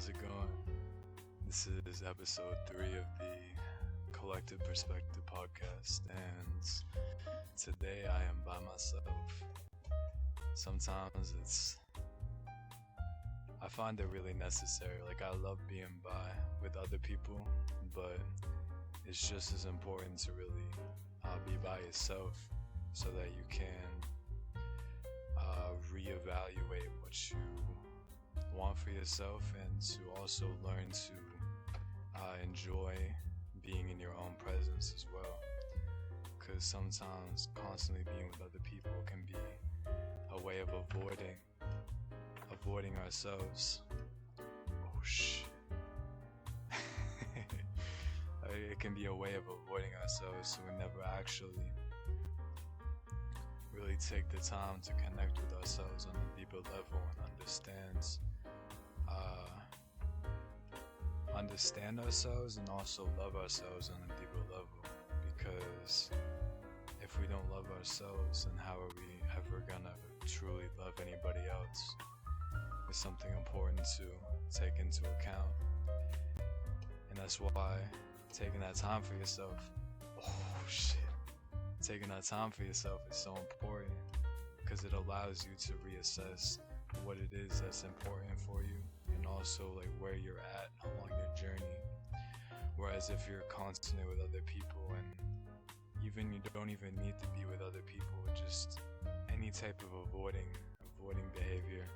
how's it going? This is episode 3 of the Collective Perspective podcast, and today I am by myself. Sometimes I find it really necessary. Like, I love being with other people, but it's just as important to really be by yourself so that you can reevaluate what you want for yourself, and to also learn to enjoy being in your own presence as well, because sometimes constantly being with other people can be a way of avoiding ourselves. Oh shit. It can be a way of avoiding ourselves, so we never actually really take the time to connect with ourselves on a deeper level and understand ourselves and also love ourselves on a deeper level. Because if we don't love ourselves, then how are we ever gonna truly love anybody else? It's something important to take into account, and that's why taking that time for yourself, taking that time for yourself is so important, because it allows you to reassess what it is that's important for you, and also like where you're at along your journey. Whereas if you're constantly with other people, and even you don't even need to be with other people, just any type of avoiding behavior,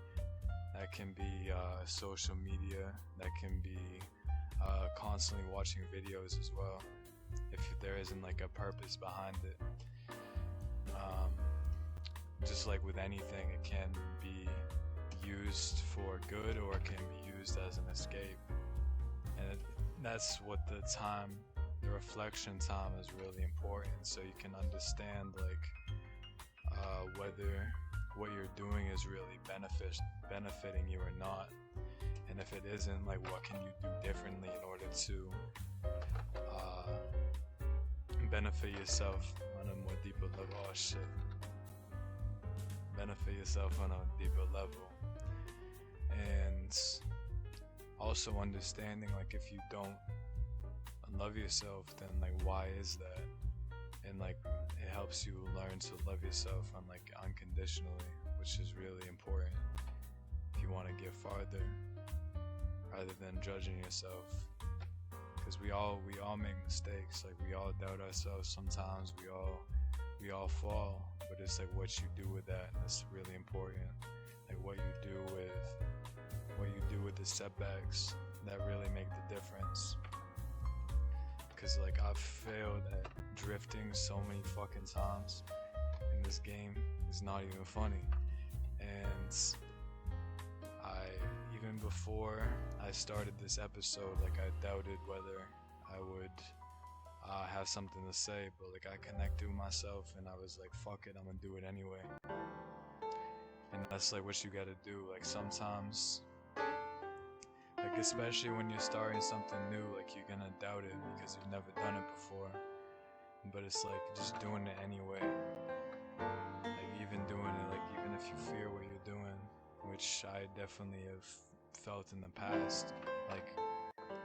that can be social media, that can be constantly watching videos as well, if there isn't like a purpose behind it. Just like with anything, it can be used for good or it can be used as an escape, and that's what the reflection time is really important, so you can understand whether what you're doing is really benefiting you or not, and if it isn't, like what can you do differently in order to benefit yourself on a more deeper level. Benefit yourself on a deeper level. And also understanding, like, if you don't love yourself, then like why is that? And like it helps you learn to love yourself unconditionally, which is really important if you want to get farther, rather than judging yourself. Because we all make mistakes. Like, we all doubt ourselves sometimes. We all fall, but it's like what you do with that that's really important. Like what you do with the setbacks that really make the difference. Because like I've failed at drifting so many fucking times in this game, it's not even funny. And even before I started this episode, like I doubted whether I would have something to say, but like I connected with myself and I was like, fuck it, I'm gonna do it anyway. And that's like what you gotta do. Like sometimes, like especially when you're starting something new, like you're gonna doubt it because you've never done it before, but it's like just doing it anyway. Like even doing it, like even if you fear what you're doing, which I definitely have felt in the past, like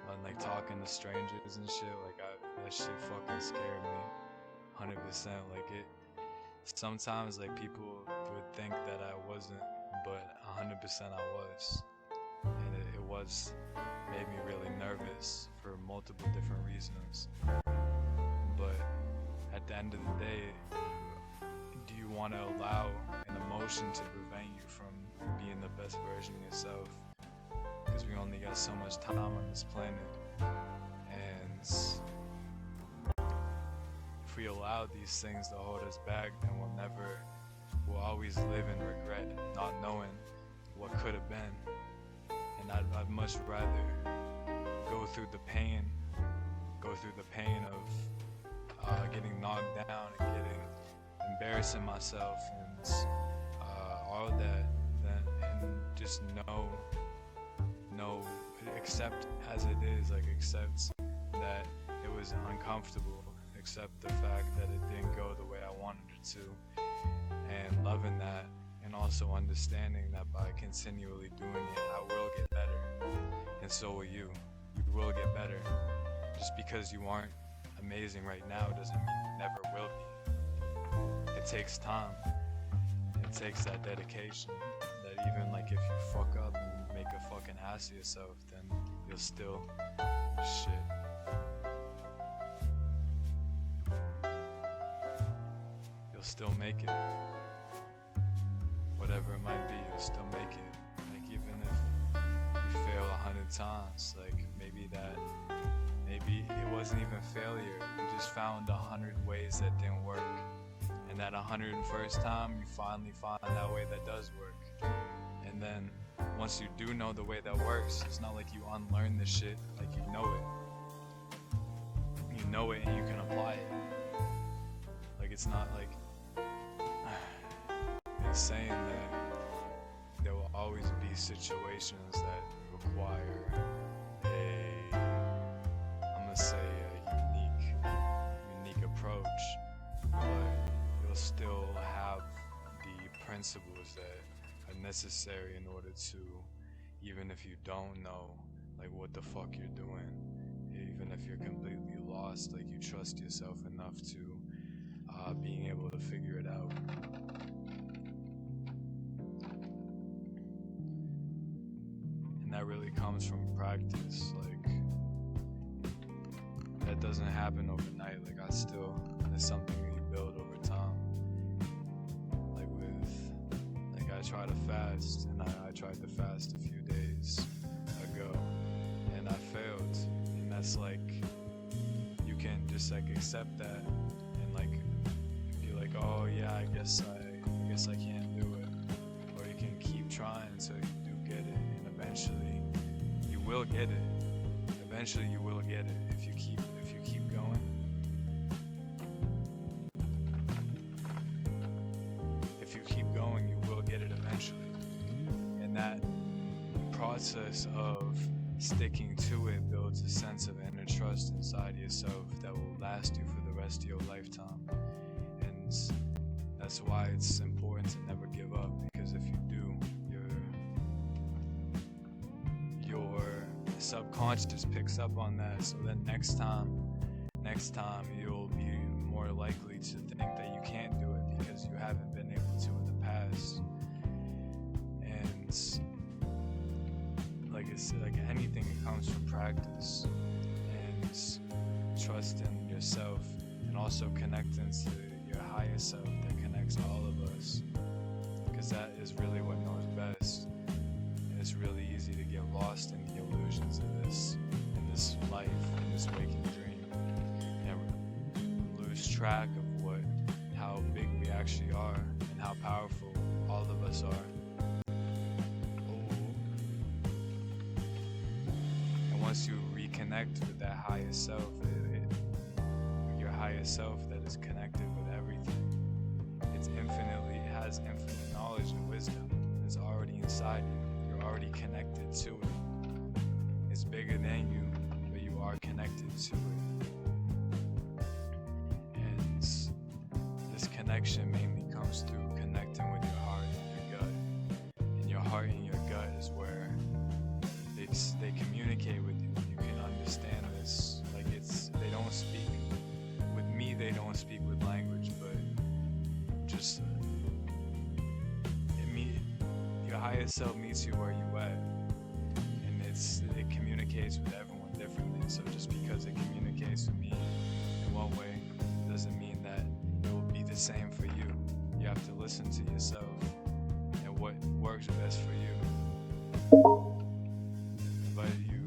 on like talking to strangers and shit, like that shit fucking scared me 100%. Like it sometimes, like people would think that I wasn't, but 100% I was, and it made me really nervous for multiple different reasons. But at the end of the day, do you want to allow an emotion to prevent you from being the best version of yourself? Because we only got so much time on this planet, and if we allow these things to hold us back, then we'll always live in regret, not knowing what could have been. And I'd much rather go through the pain of getting knocked down and embarrassing myself and all of that, and just accept as it is, like accept that it was uncomfortable, accept the fact that it didn't go the way I wanted it to, and loving that, and also understanding that by continually doing it, I will get better. And and so will you. You will get better. Just because you aren't amazing right now doesn't mean you never will be. It takes time. It takes that dedication. That even like if you fuck up and make a fucking ass of yourself, then you'll still shit. You'll still make it. Whatever it might be, you'll still make it. Like even if you fail 100 times, like maybe it wasn't even failure. You just found 100 ways that didn't work. And that 101st time, you finally find that way that does work. And then once you do know the way that works, it's not like you unlearn the shit, like you know it. You know it and you can apply it. Like it's not like it's saying that there will always be situations that require I'm gonna say a unique approach, but you'll still have the principles that are necessary in order to, even if you don't know like what the fuck you're doing, even if you're completely lost, like you trust yourself enough to being able to figure it out. And that really comes from practice. Like that doesn't happen overnight. Like it's something that you build over time. I try to fast, and I tried to fast a few days ago, and I failed. And that's like, you can just like accept that, and like be like, oh yeah, I guess I can't do it, or you can keep trying until you do get it, and eventually you will get it. Eventually you will get it if you keep going. If you keep going, you will get it eventually. And that process of sticking to it builds a sense of inner trust inside yourself that will last you for the rest of your lifetime. And that's why it's important to never give up, because if you do, your subconscious picks up on that. So then next time you'll be more likely to think that you can't do it because you haven't been able to in the past. And like I said, like anything, it comes from practice and trust in yourself, and also connecting to your higher self that connects all of us, because that is really what knows best. And it's really easy to get lost in the illusions of this life, in this waking dream, and lose track of how big we actually are and how powerful all of us are. And once you reconnect with that higher self, your higher self that is connected with everything, it has infinite knowledge and wisdom. It's already inside you. You're already connected to it. It's bigger than you, but you are connected to it. And this connection mainly comes through connecting with your heart and your gut. And your heart and your gut is where they communicate with you. You can understand this. Like they don't speak with me. They don't speak with language, but just your higher self meets you where you at, and it communicates with everyone differently. So just because it communicates with me in one way doesn't mean that it will be the same for you. You have to listen to yourself and what works best for you. But you,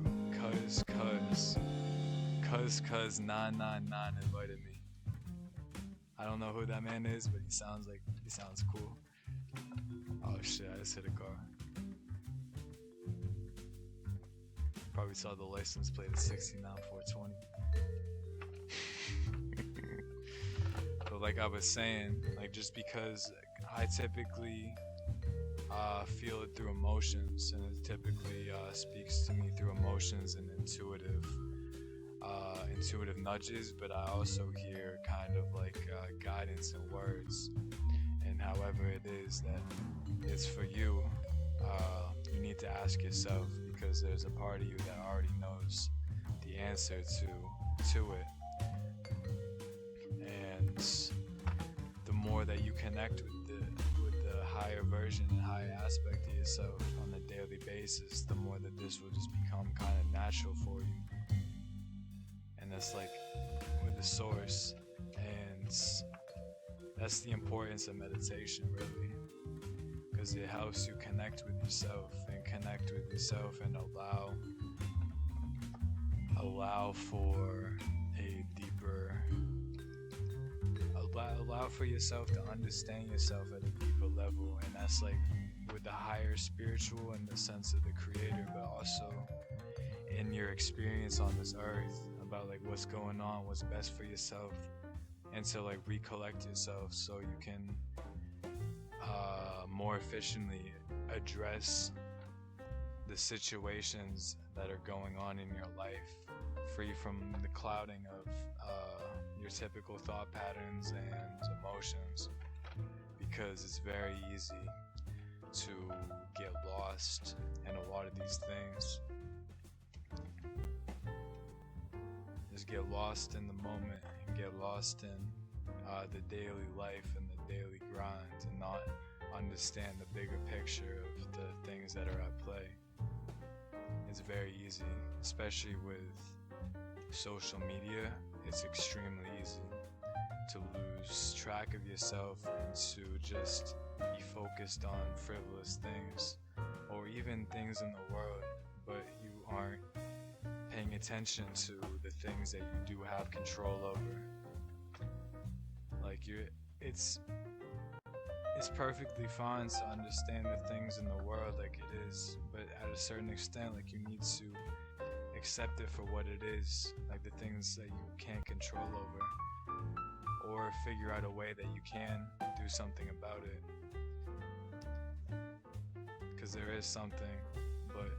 cuz 999 invited me. I don't know who that man is, but he sounds cool. Oh shit, I just hit a car. Probably saw the license plate at 69420. But like I was saying, like just because I typically feel it through emotions, and it typically speaks to me through emotions and intuitive nudges, but I also hear kind of like guidance and words. And however it is that it's for you, you need to ask yourself, because because there's a part of you that already knows the answer to it. And the more that you connect with the higher version and higher aspect of yourself on a daily basis, the more that this will just become kind of natural for you. And that's like with the source. And that's the importance of meditation, really, because it helps you connect with yourself and allow for a deeper, allow for yourself to understand yourself at a deeper level. And that's like with the higher spiritual in the sense of the creator, but also in your experience on this earth about like what's going on, what's best for yourself, and to like recollect yourself so you can more efficiently address the situations that are going on in your life, free from the clouding of your typical thought patterns and emotions, because it's very easy to get lost in a lot of these things. Just get lost in the moment and get lost in the daily life and the daily grind, and not understand the bigger picture of the things that are at play. It's very easy, especially with social media. It's extremely easy to lose track of yourself and to just be focused on frivolous things or even things in the world, but you aren't paying attention to the things that you do have control over. Like it's perfectly fine to understand the things in the world like it is, but at a certain extent, like you need to accept it for what it is, like the things that you can't control over, or figure out a way that you can do something about it. Because there is something, but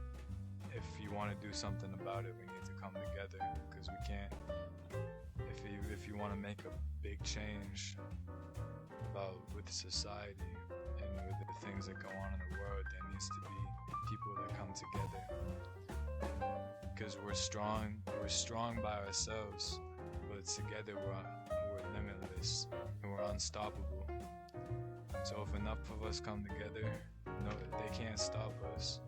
if you want to do something about it, we need to come together, because we can't, if you want to make a big change with society and with the things that go on in the world, there needs to be people that come together, because we're strong by ourselves, but together we're limitless and we're unstoppable. So if enough of us come together, no, they can't stop us.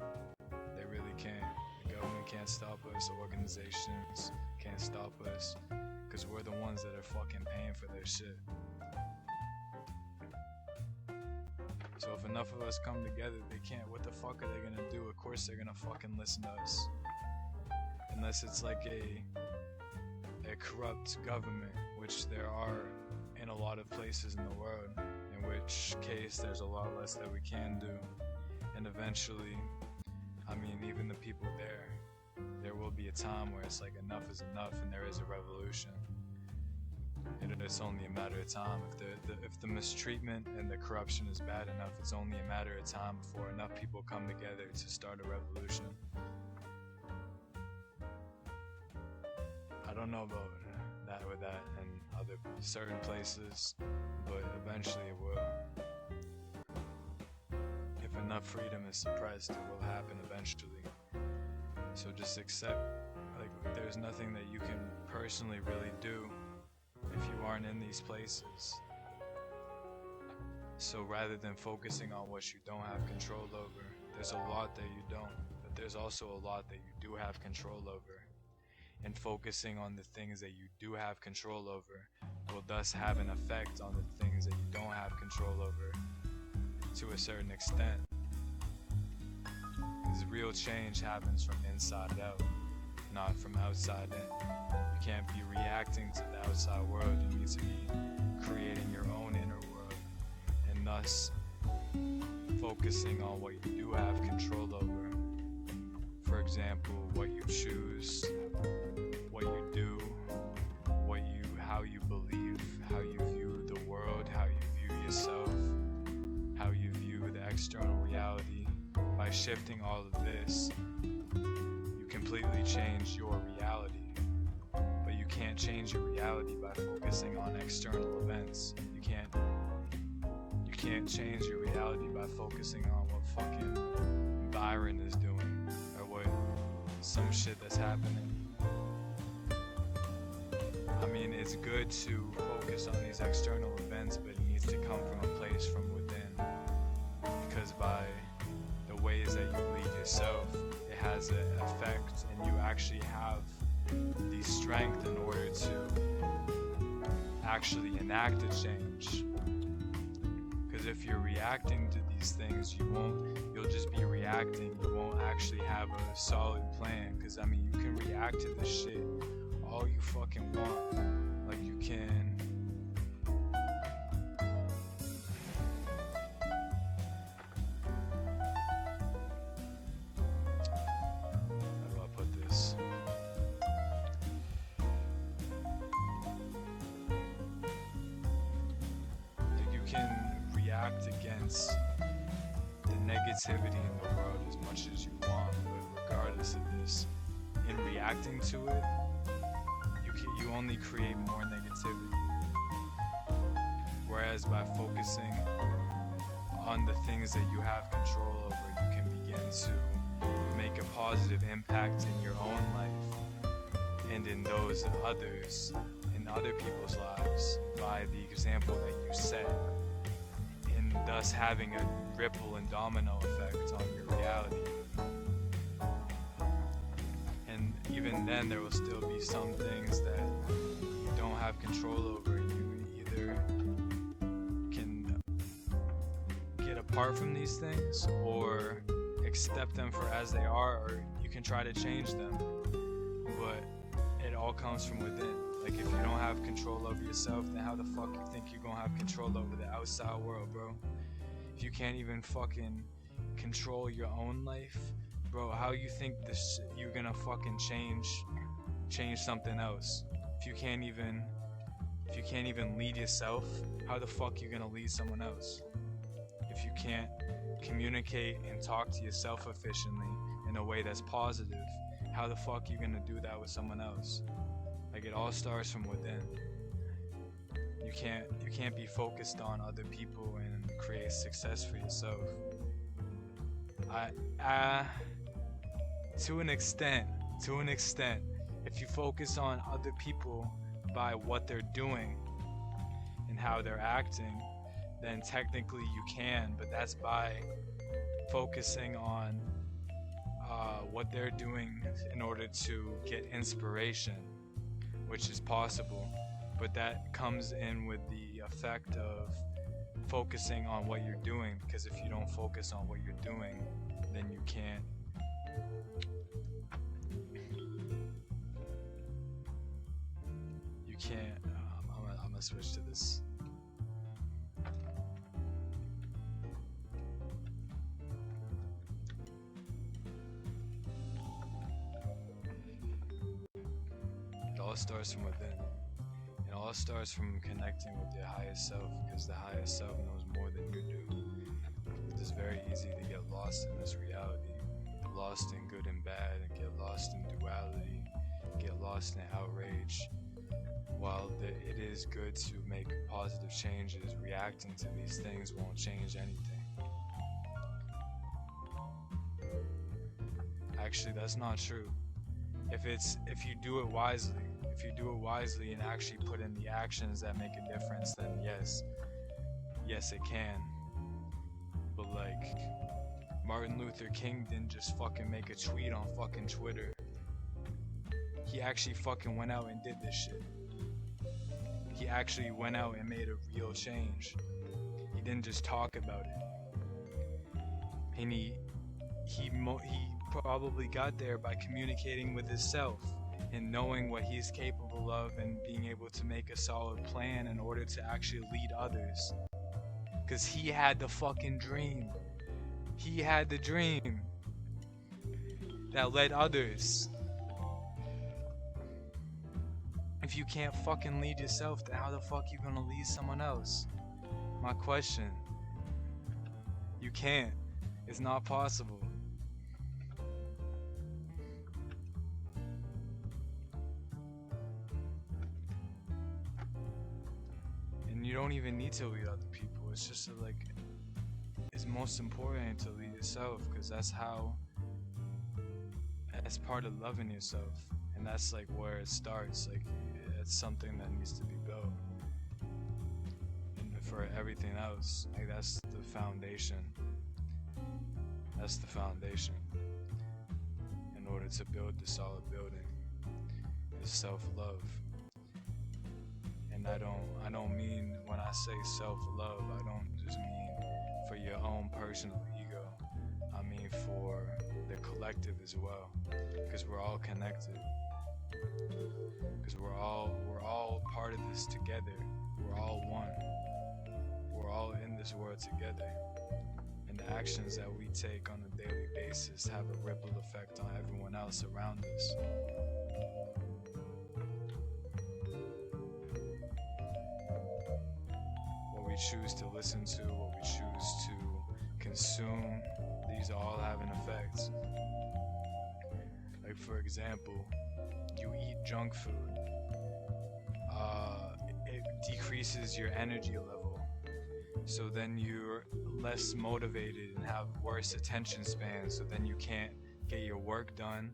They really can't. The government can't stop us, organizations can't stop us, because we're the ones that are fucking paying for their shit. So if enough of us come together, they can't. What the fuck are they gonna do? Of course they're gonna fucking listen to us. Unless it's like a corrupt government, which there are in a lot of places in the world, in which case there's a lot less that we can do. And eventually, I mean, even the people there will be a time where it's like enough is enough and there is a revolution. And it's only a matter of time. If the mistreatment and the corruption is bad enough, it's only a matter of time before enough people come together to start a revolution. I don't know about that in other certain places, but eventually it will. If enough freedom is suppressed, it will happen eventually. So just accept, like, there's nothing that you can personally really do if you aren't in these places. So rather than focusing on what you don't have control over, there's a lot that you don't, but there's also a lot that you do have control over. And focusing on the things that you do have control over will thus have an effect on the things that you don't have control over to a certain extent. Because real change happens from inside out, not from outside in. You can't be reacting to the outside world. You need to be creating your own inner world, and thus focusing on what you do have control over. For example, what you choose, what you do, how you believe, how you view the world, how you view yourself, how you view the external reality. By shifting all of this, you completely change your reality. But you can't change your reality by focusing on external events. You can't change your reality by focusing on what fucking Byron is doing, or what some shit that's happening. I mean, it's good to focus on these external events, but it needs to come from a place from within. Because by the ways that you lead yourself, it has an effect, and you actually have the strength in order to actually enact a change. Because if you're reacting to these things, you'll just be reacting. You won't actually have a solid plan. Because I mean, you can react to this shit all you fucking want. Like you can how do I put this? Like you can react against the negativity in the world as much as you want, but regardless of this, in reacting to it, you only create more negativity. Whereas by focusing on the things that you have control over, you can begin to make a positive impact in your own life and in those of others, in other people's lives, by the example that you set, and thus having a ripple and domino effect on your reality. Even then, there will still be some things that you don't have control over. You either can get apart from these things or accept them for as they are, or you can try to change them. But it all comes from within. Like if you don't have control over yourself, then how the fuck you think you're gonna have control over the outside world, bro? If you can't even fucking control your own life, bro, how you think this you're gonna fucking change something else? If you can't even lead yourself, how the fuck you gonna lead someone else? If you can't communicate and talk to yourself efficiently in a way that's positive, how the fuck you gonna do that with someone else? Like it all starts from within. You can't be focused on other people and create success for yourself. To an extent, if you focus on other people by what they're doing and how they're acting, then technically you can, but that's by focusing on what they're doing in order to get inspiration, which is possible, but that comes in with the effect of focusing on what you're doing, because if you don't focus on what you're doing, then you can't I'm gonna switch to this. It all starts from within. It all starts from connecting with your highest self, because the highest self knows more than you do. It's very easy to get lost in this reality, lost in good and bad, and get lost in duality, get lost in outrage. While it is good to make positive changes, reacting to these things won't change anything. Actually, that's not true. If you do it wisely, and actually put in the actions that make a difference, then yes it can. But like, Martin Luther King didn't just fucking make a tweet on fucking Twitter. He actually fucking went out and did this shit. He actually went out and made a real change. He didn't just talk about it. And he probably got there by communicating with himself and knowing what he's capable of and being able to make a solid plan in order to actually lead others. Because he had the fucking dream. He had the dream that led others. If you can't fucking lead yourself, then how the fuck you gonna lead someone else? My question. You can't. It's not possible. And you don't even need to lead other people. It's just it's most important to lead yourself, because that's that's part of loving yourself, and that's like where it starts. Like it's something that needs to be built, and for everything else, like that's the foundation. That's the foundation. In order to build the solid building, is self-love. And I don't mean, when I say self-love, I don't just mean for your own personal ego. I mean for the collective as well, because we're all connected. Because we're all part of this together. We're all one. We're all in this world together. And the actions that we take on a daily basis have a ripple effect on everyone else around us. What we choose to listen to, what we choose to consume, these all have an effect. Like for example, you eat junk food, it decreases your energy level, so then you're less motivated and have worse attention span, so then you can't get your work done,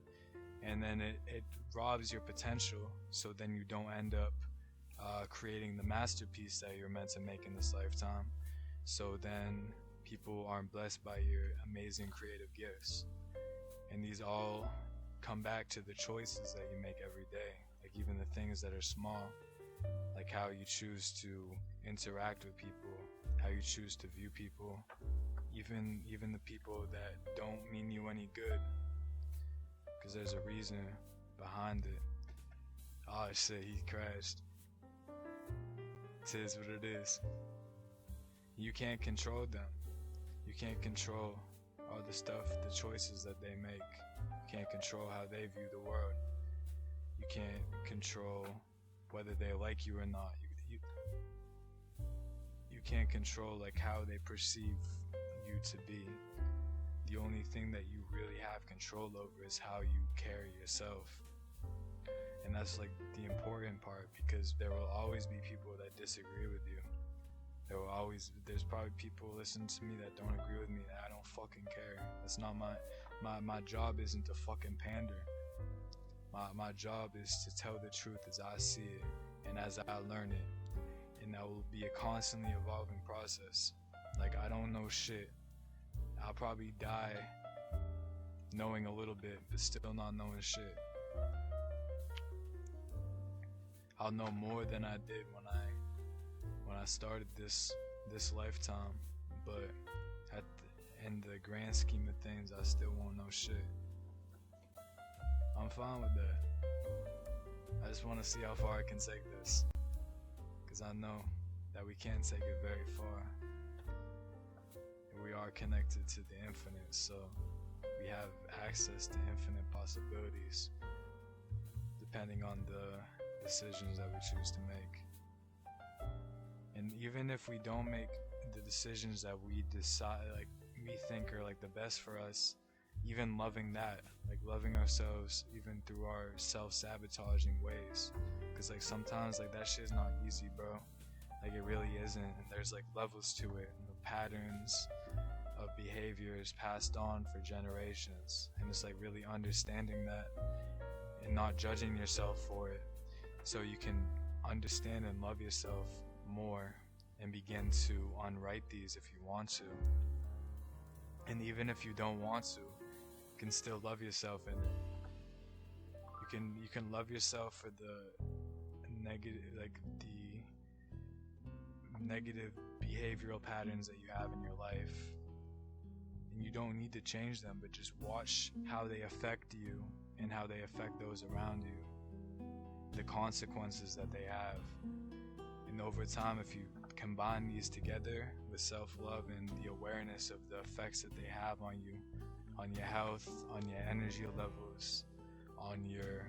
and then it robs your potential, so then you don't end up creating the masterpiece that you're meant to make in this lifetime. So then people aren't blessed by your amazing creative gifts, and these all come back to the choices that you make every day, like even the things that are small, like how you choose to interact with people, how you choose to view people, even the people that don't mean you any good, because there's a reason behind it. Oh shit, he crashed. It is what it is. You can't control them. You can't control all the stuff, the choices that they make. You can't control how they view the world. You can't control whether they like you or not. You can't control like how they perceive you to be. The only thing that you really have control over is how you carry yourself. And that's like the important part, because there will always be people that disagree with you. There's probably people listening to me that don't agree with me, and I don't fucking care. That's not my job isn't to fucking pander. My job is to tell the truth as I see it and as I learn it. And that will be a constantly evolving process. Like, I don't know shit. I'll probably die knowing a little bit, but still not knowing shit. I'll know more than I did when I started this lifetime, but in the grand scheme of things, I still won't know shit. I'm fine with that. I just want to see how far I can take this, because I know that we can't take it very far. We are connected to the infinite, so we have access to infinite possibilities, depending on the decisions that we choose to make. And even if we don't make the decisions that we decide, like we think are like the best for us, even loving that, like loving ourselves even through our self-sabotaging ways, because like sometimes like that shit's not easy, bro. Like it really isn't, and there's like levels to it, and the patterns of behaviors passed on for generations, and it's like really understanding that and not judging yourself for it, so you can understand and love yourself more and begin to unwrite these if you want to. And even if you don't want to, you can still love yourself in it. You can love yourself for the negative behavioral patterns that you have in your life, and you don't need to change them, but just watch how they affect you and how they affect those around you, the consequences that they have. And over time, if you combine these together with self-love and the awareness of the effects that they have on you, on your health, on your energy levels, on your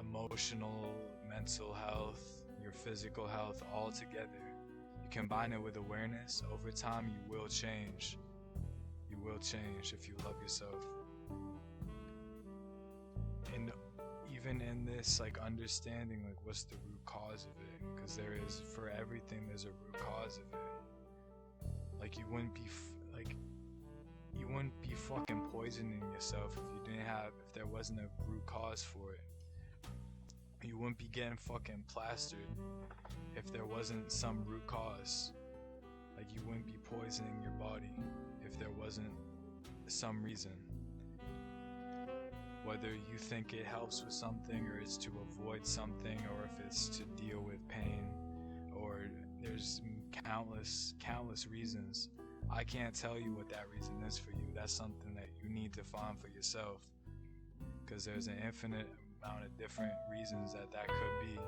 emotional, mental health, your physical health, all together, you combine it with awareness, over time you will change. You will change if you love yourself. And even in this, like, understanding, like, what's the root cause of it, because there is, for everything there's a root cause of it. Like, you wouldn't be you wouldn't be fucking poisoning yourself if there wasn't a root cause for it. You wouldn't be getting fucking plastered if there wasn't some root cause. Like, you wouldn't be poisoning your body if there wasn't some reason. Whether you think it helps with something, or it's to avoid something, or if it's to deal with pain, or there's countless reasons. I can't tell you what that reason is for you. That's something that you need to find for yourself, because there's an infinite amount of different reasons that could be,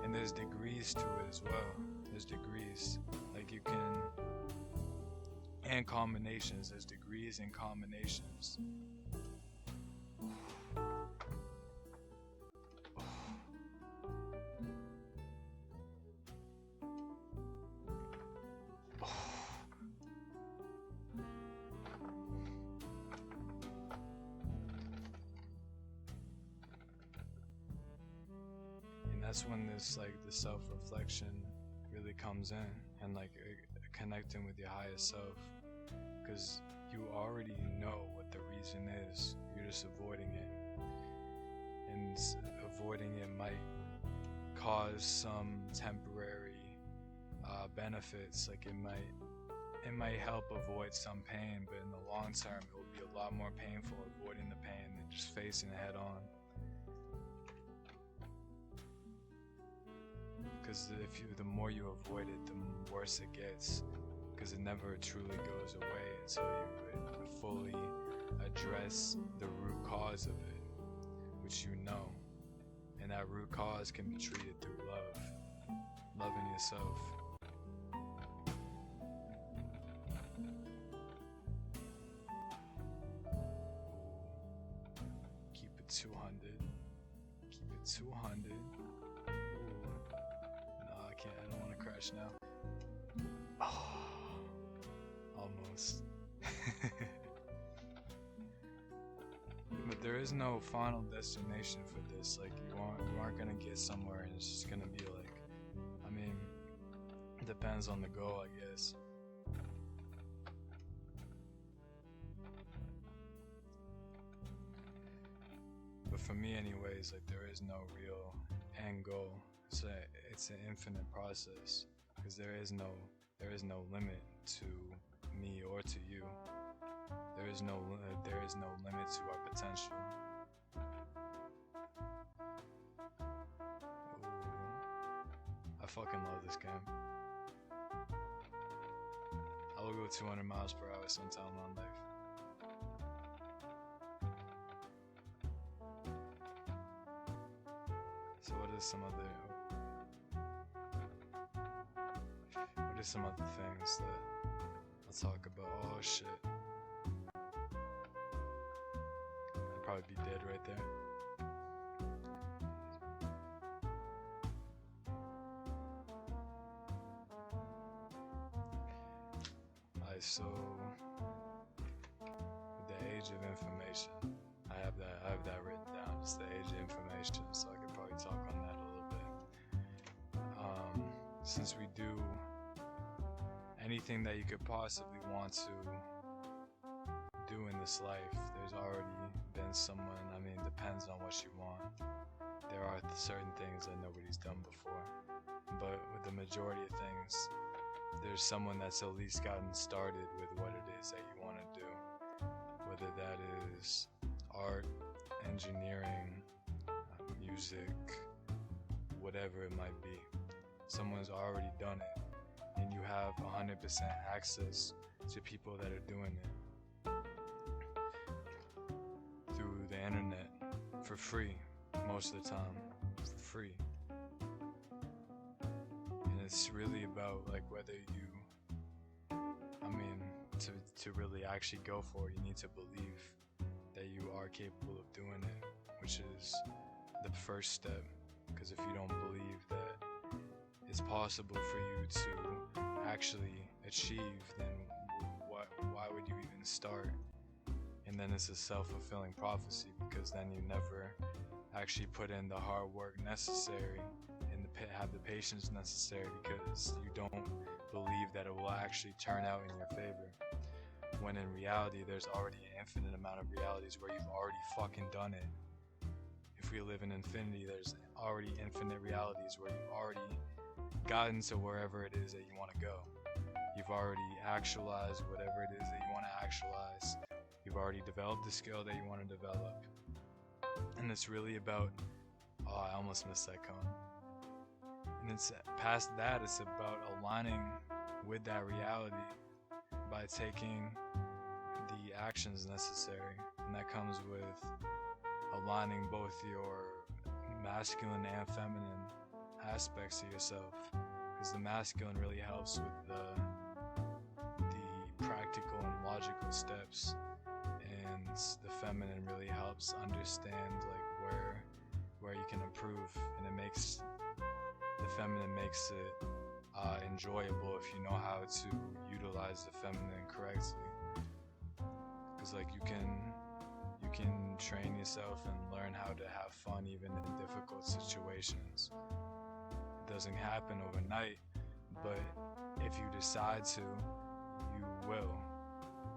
and there's degrees to it as well. There's degrees, like you can, and combinations. There's degrees and combinations. That's when the self-reflection really comes in, and connecting with your higher self, because you already know what the reason is. You're just avoiding it, and avoiding it might cause some temporary benefits. Like it might help avoid some pain, but in the long term it will be a lot more painful avoiding the pain than just facing it head on. Because the more you avoid it, the worse it gets, because it never truly goes away until you fully address the root cause of it, which you know. And that root cause can be treated through loving yourself. Keep it 200. Keep it 200. I don't want to crash now. Oh, almost. But there is no final destination for this. Like, you aren't gonna get somewhere and it's just gonna be like, I mean, it depends on the goal, I guess. But for me anyways, like, there is no real end goal. It's an infinite process, because there is no limit to me or to you. There is no limit to our potential. Ooh, I fucking love this game. I will go 200 miles per hour sometime in my life. So what are some other things that I'll talk about? Oh shit. I'd probably be dead right there. So the age of information. I have that written down. It's the age of information, so I could probably talk on that a little bit. Since we do anything that you could possibly want to do in this life, there's already been someone. I mean, depends on what you want. There are certain things that nobody's done before, but with the majority of things, there's someone that's at least gotten started with what it is that you want to do, whether that is art, engineering, music, whatever it might be. Someone's already done it, and you have 100% access to people that are doing it through the internet for free, most of the time, for free. It's really about like whether you, to really actually go for it, you need to believe that you are capable of doing it, which is the first step. Because if you don't believe that it's possible for you to actually achieve, then why would you even start? And then it's a self-fulfilling prophecy, because then you never actually put in the hard work necessary and have the patience necessary, because you don't believe that it will actually turn out in your favor. when in reality there's already an infinite amount of realities where you've already fucking done it. If we live in infinity, there's already infinite realities where you've already gotten to wherever it is that you want to go. You've already actualized whatever it is that you want to actualize. You've already developed the skill that you want to develop. And it's really about, oh, I almost missed that cone. And it's past that, it's about aligning with that reality by taking the actions necessary. And that comes with aligning both your masculine and feminine aspects of yourself. Because the masculine really helps with the practical and logical steps. And the feminine really helps understand like where you can improve, and the feminine makes it enjoyable if you know how to utilize the feminine correctly. Because like you can train yourself and learn how to have fun even in difficult situations. It doesn't happen overnight, but if you decide to, you will.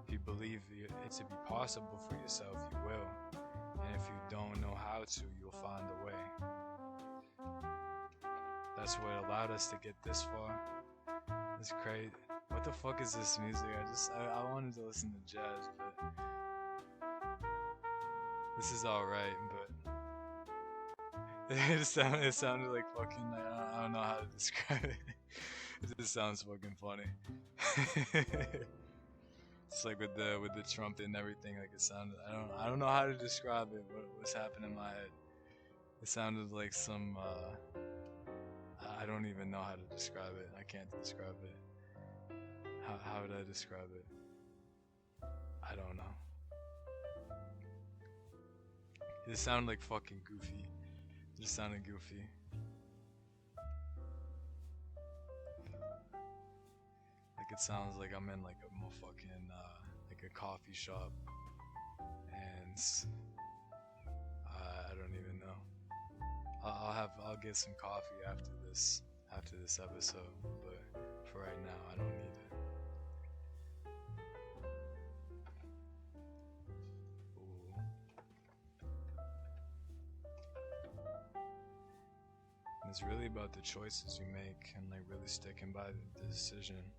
If you believe it to be possible for yourself, you will. And if you don't know how to, you'll find a way. That's what allowed us to get this far. It's crazy. What the fuck is this music? I wanted to listen to jazz, but this is alright, but it sounded like fucking, I don't know how to describe it. It just sounds fucking funny. It's like with the trumpet and everything, like it sounded, I don't know how to describe it, what's happening in my head. It sounded like some, I don't even know how to describe it. I can't describe it. How would I describe it? I don't know. It just sounded like fucking goofy. It just sounded goofy. Like it sounds like I'm in like a motherfucking like a coffee shop, and I don't even know. I'll get some coffee after this episode, but for right now I don't need it. And it's really about the choices you make and like really sticking by the decision.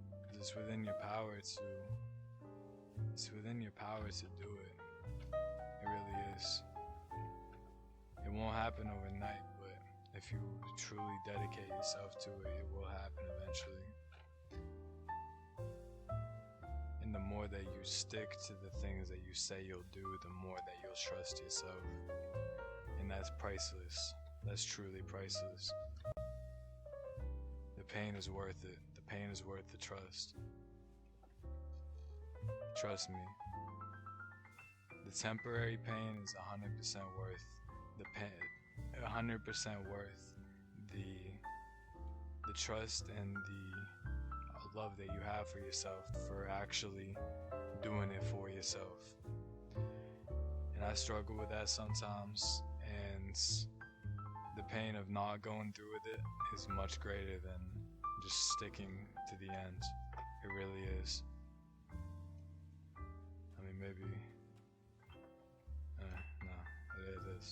Because it's within your power to do it. It really is. It won't happen overnight, but if you truly dedicate yourself to it, it will happen eventually. And the more that you stick to the things that you say you'll do, the more that you'll trust yourself. And that's priceless. That's truly priceless. The pain is worth it. The pain is worth the trust. Trust me. The temporary pain is 100% worth the pain. 100% worth the trust and the love that you have for yourself for actually doing it for yourself. And I struggle with that sometimes. And the pain of not going through with it is much greater than just sticking to the end. It really is. I mean, maybe. No, it is.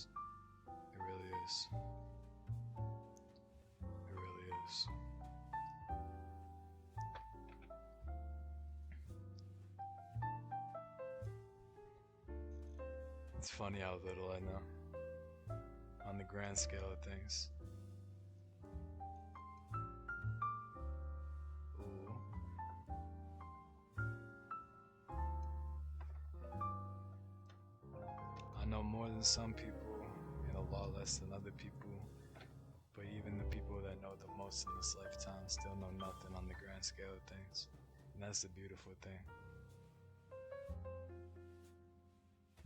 It really is. It really is. It's funny how little I know. On the grand scale of things. Ooh. I know more than some people and a lot less than other people, but even the people that know the most in this lifetime still know nothing on the grand scale of things. And that's the beautiful thing.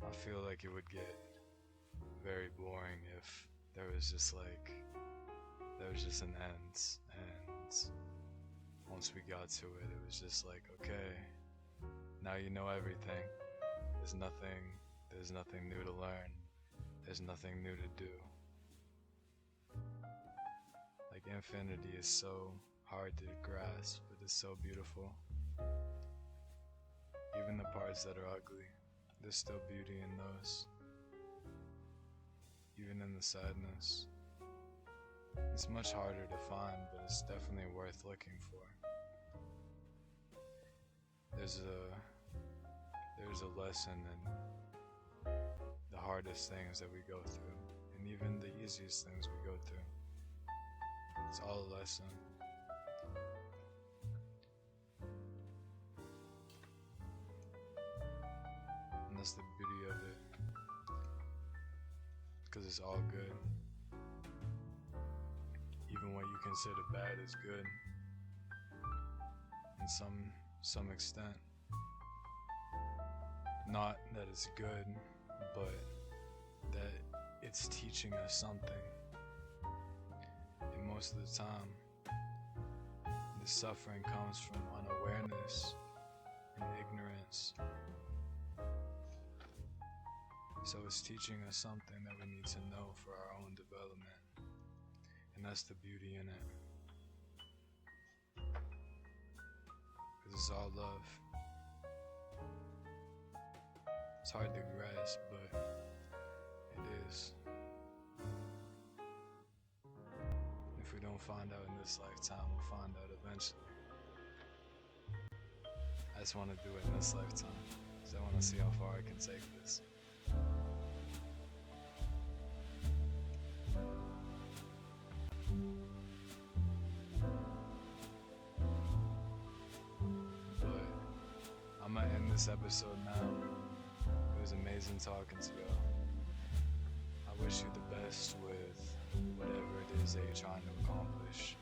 I feel like it would get very boring if there was just an end, and once we got to it, it was just like, okay, now you know everything. There's nothing new to learn. There's nothing new to do. Like infinity is so hard to grasp, but it's so beautiful. Even the parts that are ugly, there's still beauty in those. Even in the sadness. It's much harder to find, but it's definitely worth looking for. There's a lesson in the hardest things that we go through, and even the easiest things we go through. It's all a lesson. And that's the beauty of it. Because it's all good. Even what you consider bad is good. In some extent. Not that it's good, but that it's teaching us something. And most of the time, the suffering comes from unawareness and ignorance. So it's teaching us something that we need to know for our own development. And that's the beauty in it. Because it's all love. It's hard to grasp, but it is. If we don't find out in this lifetime, we'll find out eventually. I just want to do it in this lifetime, because I want to see how far I can take this. But I'm going to end this episode now. It was amazing talking to y'all. I wish you the best with whatever it is that you're trying to accomplish.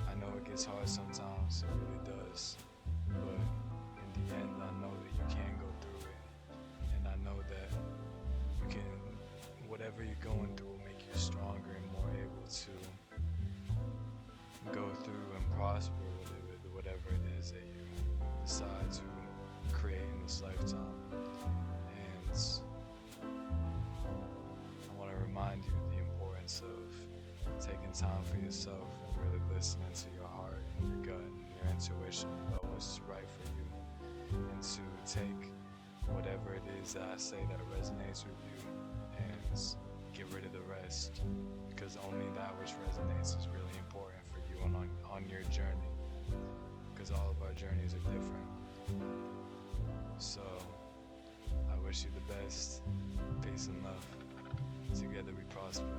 I know it gets hard sometimes, it really does. But in the end, I know that you can go through it. And I know that you can, whatever you're going through will make you stronger and more able to go through and prosper with whatever it is that you decide to create in this lifetime. And I want to remind you the importance of taking time for yourself and really listening to your heart and your gut and your intuition about what's right for you, and to take whatever it is that I say that resonates with you and get rid of the rest, because only that which resonates is really important for you on your journey, because all of our journeys are different. So I wish you the best. Peace and love. Together we prosper.